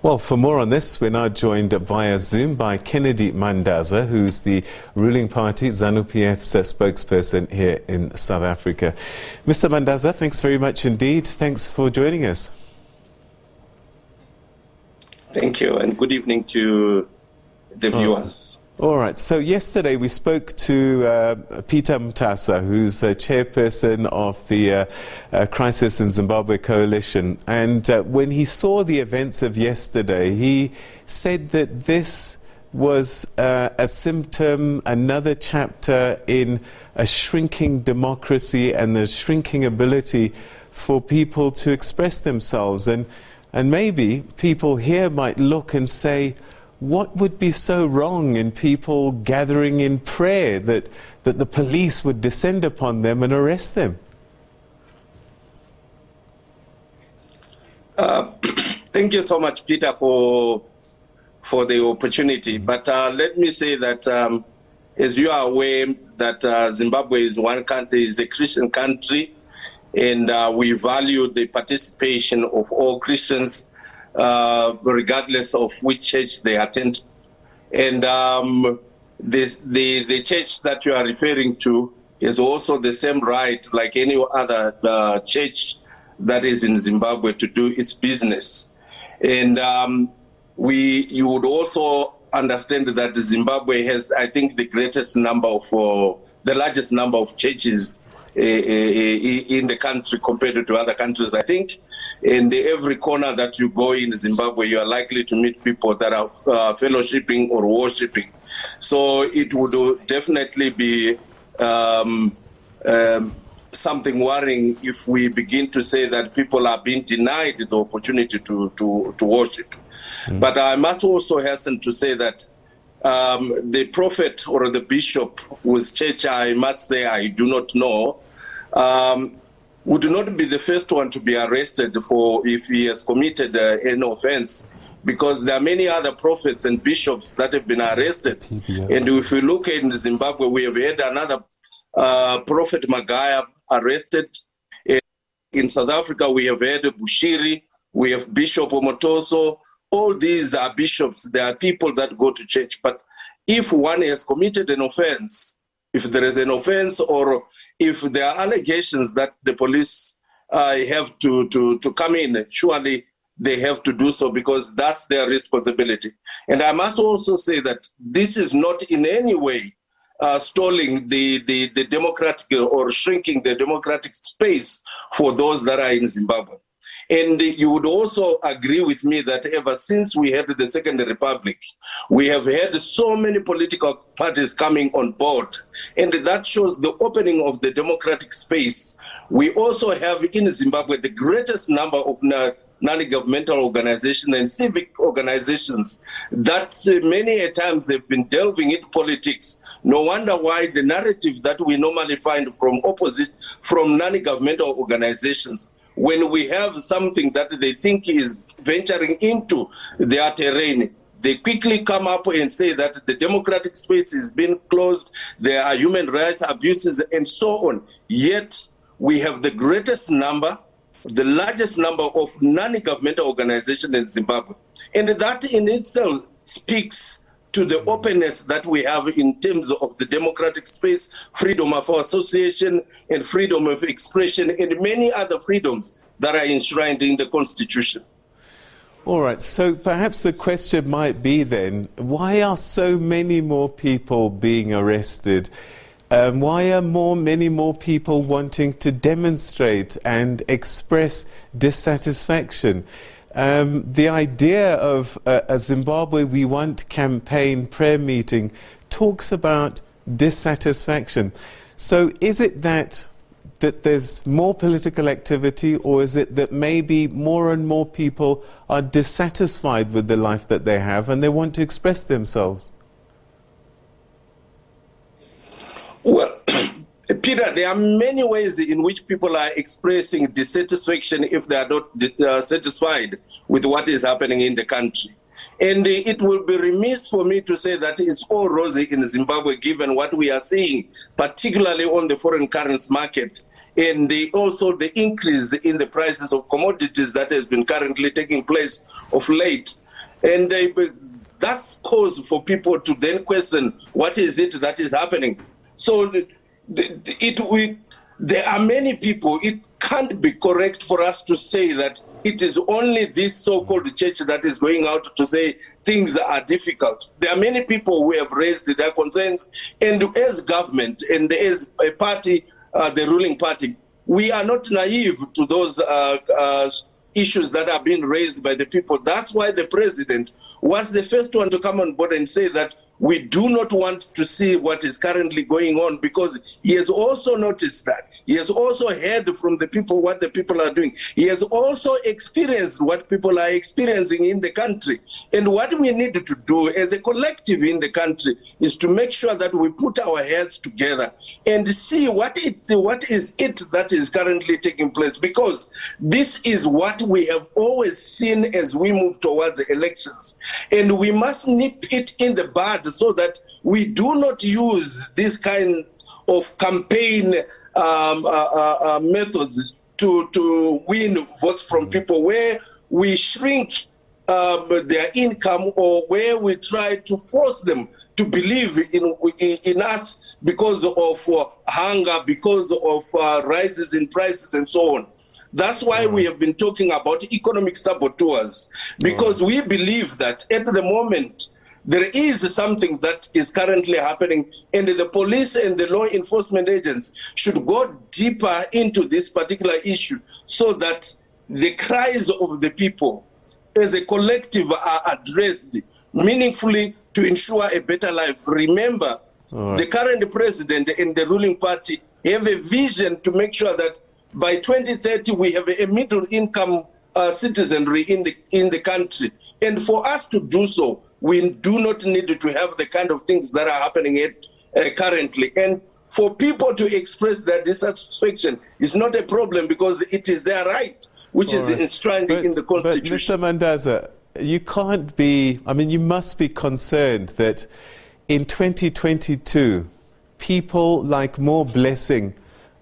Well, for more on this, we're now joined via Zoom by Kennedy Mandaza, who's the ruling party Zanu-PF's spokesperson here in South Africa. Mr. Mandaza, thanks very much indeed. Thanks for joining us. Thank you, and good evening to the viewers. All right, so yesterday we spoke to Peter Mtasa, who's chairperson of the Crisis in Zimbabwe Coalition, and when he saw the events of yesterday, he said that this was a symptom, another chapter in a shrinking democracy and the shrinking ability for people to express themselves. And maybe people here might look and say, what would be so wrong in people gathering in prayer that the police would descend upon them and arrest them? Thank you so much, Peter, for the opportunity. But let me say that, as you are aware, that Zimbabwe is one country, is a Christian country, and we value the participation of all Christians, regardless of which church they attend. And the church that you are referring to is also the same right like any other church that is in Zimbabwe to do its business. And you would also understand that Zimbabwe has, I think, the largest number of churches in the country compared to other countries. I think in every corner that you go in Zimbabwe, you are likely to meet people that are fellowshipping or worshiping. So it would definitely be something worrying if we begin to say that people are being denied the opportunity to worship. But I must also hasten to say that the prophet or the bishop whose church I must say I do not know, would not be the first one to be arrested if he has committed an offense, because there are many other prophets and bishops that have been arrested. And if we look in Zimbabwe, we have had another prophet Magaya arrested. In South Africa, we have had Bushiri, we have Bishop Omotoso. All these are bishops. They are people that go to church. But if one has committed an offense, if there is an offense, or if there are allegations that the police have to come in, surely they have to do so, because that's their responsibility. And I must also say that this is not in any way stalling the democratic or shrinking the democratic space for those that are in Zimbabwe. And you would also agree with me that ever since we had the Second Republic, we have had so many political parties coming on board. And that shows the opening of the democratic space. We also have in Zimbabwe the greatest number of non-governmental organizations and civic organizations that many a times have been delving into politics. No wonder why the narrative that we normally find from non-governmental organizations, when we have something that they think is venturing into their terrain, they quickly come up and say that the democratic space is being closed, there are human rights abuses, and so on. Yet we have the greatest number, the largest number of non-governmental organizations in Zimbabwe. And that in itself speaks to the openness that we have in terms of the democratic space, freedom of association, and freedom of expression, and many other freedoms that are enshrined in the Constitution. All right, so perhaps the question might be then, why are so many more people being arrested? Why are many more people wanting to demonstrate and express dissatisfaction? The idea of a Zimbabwe We Want campaign prayer meeting talks about dissatisfaction. So is it that there's more political activity, or is it that maybe more and more people are dissatisfied with the life that they have and they want to express themselves? Well, Peter, there are many ways in which people are expressing dissatisfaction if they are not satisfied with what is happening in the country. And it will be remiss for me to say that it's all rosy in Zimbabwe, given what we are seeing, particularly on the foreign currency market, and also the increase in the prices of commodities that has been currently taking place of late. And that's cause for people to then question what is it that is happening. So there are many people. It can't be correct for us to say that it is only this so-called church that is going out to say things are difficult. There are many people who have raised their concerns, and as government and as a party, the ruling party, we are not naive to those issues that are being raised by the people. That's why the president was the first one to come on board and say that we do not want to see what is currently going on, because he has also noticed that. He has also heard from the people what the people are doing. He has also experienced what people are experiencing in the country. And what we need to do as a collective in the country is to make sure that we put our heads together and see what is it that is currently taking place, because this is what we have always seen as we move towards the elections. And we must nip it in the bud so that we do not use this kind of campaign methods to win votes from people, where we shrink their income, or where we try to force them to believe in us because of hunger, because of rises in prices and so on. That's why we have been talking about economic saboteurs, because we believe that at the moment there is something that is currently happening, and the police and the law enforcement agents should go deeper into this particular issue so that the cries of the people as a collective are addressed meaningfully to ensure a better life. Remember, the current president and the ruling party have a vision to make sure that by 2030 we have a middle income citizenry in the country. And for us to do so, we do not need to have the kind of things that are happening currently. And for people to express their dissatisfaction is not a problem, because it is their right, which is enshrined in the Constitution. But Mr. Mandaza, you can't be, you must be concerned that in 2022, people like More Blessing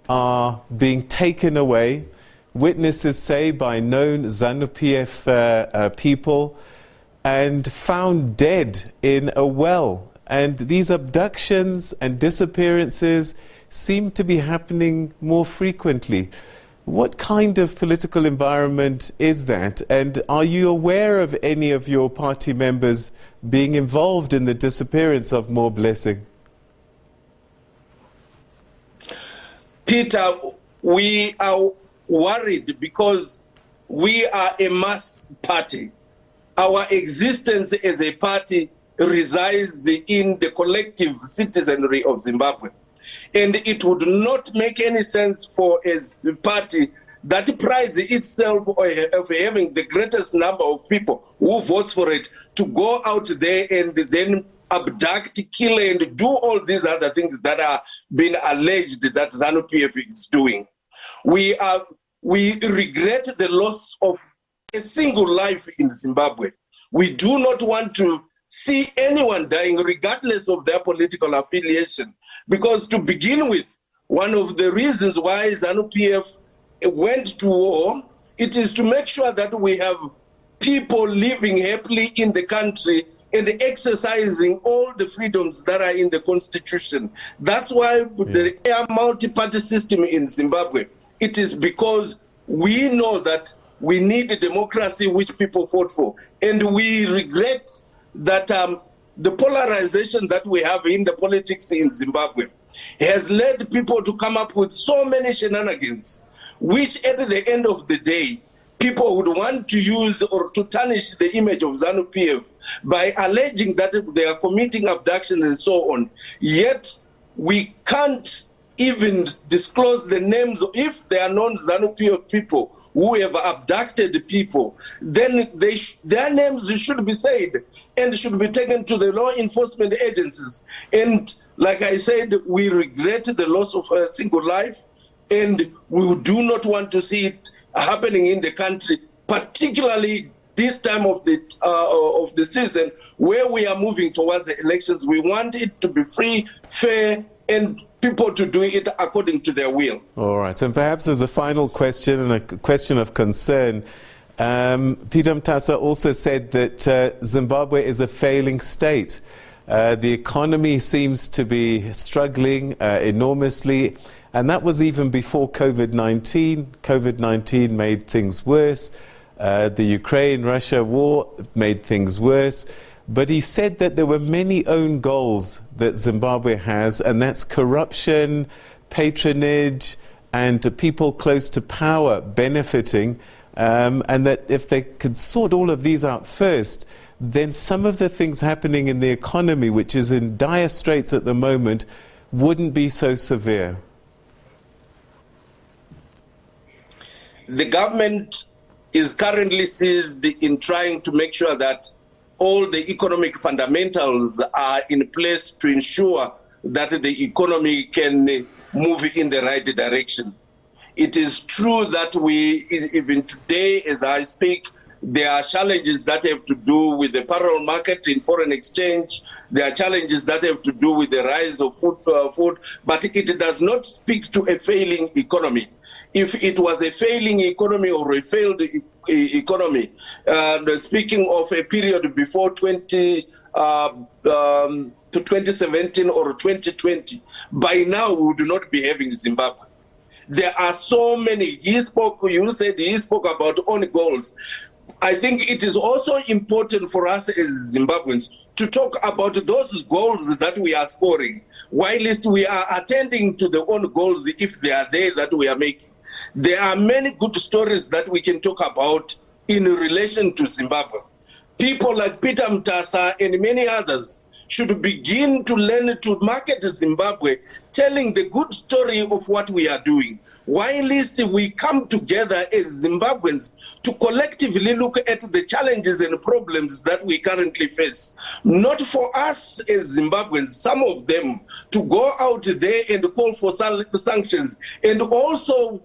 are being taken away, witnesses say by known Zanu-PF people, and found dead in a well. And these abductions and disappearances seem to be happening more frequently. What kind of political environment is that? And are you aware of any of your party members being involved in the disappearance of More Blessing? Peter, we are worried because we are a mass party. Our existence as a party resides in the collective citizenry of Zimbabwe. And it would not make any sense for a party that prides itself of having the greatest number of people who votes for it to go out there and then abduct, kill, and do all these other things that are being alleged that Zanu-PF is doing. We regret the loss of a single life in Zimbabwe. We do not want to see anyone dying regardless of their political affiliation, because to begin with, one of the reasons why Zanu-PF went to war, it is to make sure that we have people living happily in the country and exercising all the freedoms that are in the Constitution. That's why there is a multi-party system in Zimbabwe. It is because we know that we need a democracy which people fought for. And we regret that the polarization that we have in the politics in Zimbabwe has led people to come up with so many shenanigans, which at the end of the day, people would want to use or to tarnish the image of Zanu-PF by alleging that they are committing abductions and so on. Yet we can't even disclose the names. If they are known Zanu-PF people who have abducted people, then their names should be said and should be taken to the law enforcement agencies. And like I said, we regret the loss of a single life, and we do not want to see it happening in the country, particularly this time of the season where we are moving towards the elections. We want it to be free, fair, and people to do it according to their will. All right. And perhaps as a final question, and a question of concern, Peter Mandaza also said that Zimbabwe is a failing state. The economy seems to be struggling enormously, and that was even before COVID-19. COVID-19 made things worse. The Ukraine-Russia war made things worse. But he said that there were many own goals that Zimbabwe has, and that's corruption, patronage, and people close to power benefiting, and that if they could sort all of these out first, then some of the things happening in the economy, which is in dire straits at the moment, wouldn't be so severe. The government is currently seized in trying to make sure that all the economic fundamentals are in place to ensure that the economy can move in the right direction. It is true that even today, as I speak, there are challenges that have to do with the parallel market in foreign exchange. There are challenges that have to do with the rise of food, but it does not speak to a failing economy. If it was a failing economy or a failed economy, speaking of a period before 2017 or 2020, by now we would not be having Zimbabwe. There are so many. You said he spoke about own goals. I think it is also important for us as Zimbabweans to talk about those goals that we are scoring, whilst we are attending to the own goals, if they are there, that we are making. There are many good stories that we can talk about in relation to Zimbabwe. People like Peter Mandaza and many others should begin to learn to market Zimbabwe, telling the good story of what we are doing. Whilst we come together as Zimbabweans to collectively look at the challenges and problems that we currently face. Not for us as Zimbabweans, some of them, to go out there and call for sanctions and also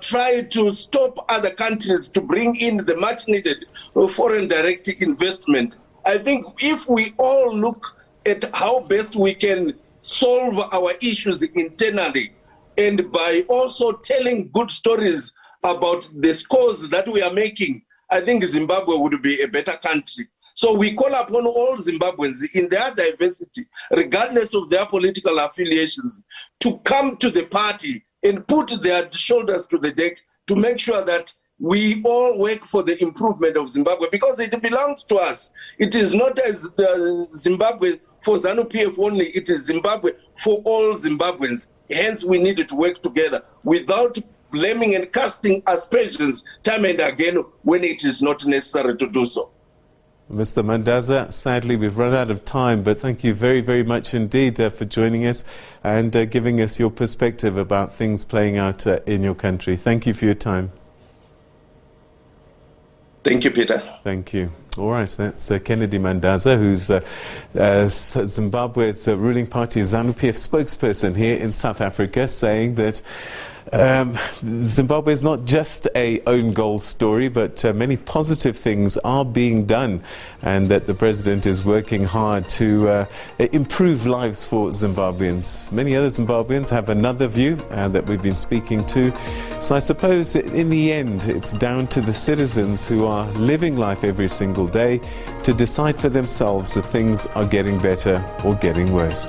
try to stop other countries to bring in the much needed foreign direct investment. I think if we all look at how best we can solve our issues internally, and by also telling good stories about the scores that we are making, I think Zimbabwe would be a better country. So we call upon all Zimbabweans in their diversity, regardless of their political affiliations, to come to the party and put their shoulders to the deck to make sure that we all work for the improvement of Zimbabwe, because it belongs to us. It is not as Zimbabwe for Zanu-PF only, it is Zimbabwe for all Zimbabweans. Hence, we need to work together without blaming and casting aspersions time and again when it is not necessary to do so. Mr. Mandaza, sadly we've run out of time, but thank you very, very much indeed for joining us and giving us your perspective about things playing out in your country. Thank you for your time. Thank you, Peter. Thank you. All right, that's Kennedy Mandaza, who's Zimbabwe's ruling party Zanu-PF spokesperson here in South Africa, saying that Zimbabwe is not just a own goal story, but many positive things are being done, and that the president is working hard to improve lives for Zimbabweans. Many other Zimbabweans have another view that we've been speaking to. So I suppose in the end, it's down to the citizens who are living life every single day to decide for themselves if things are getting better or getting worse.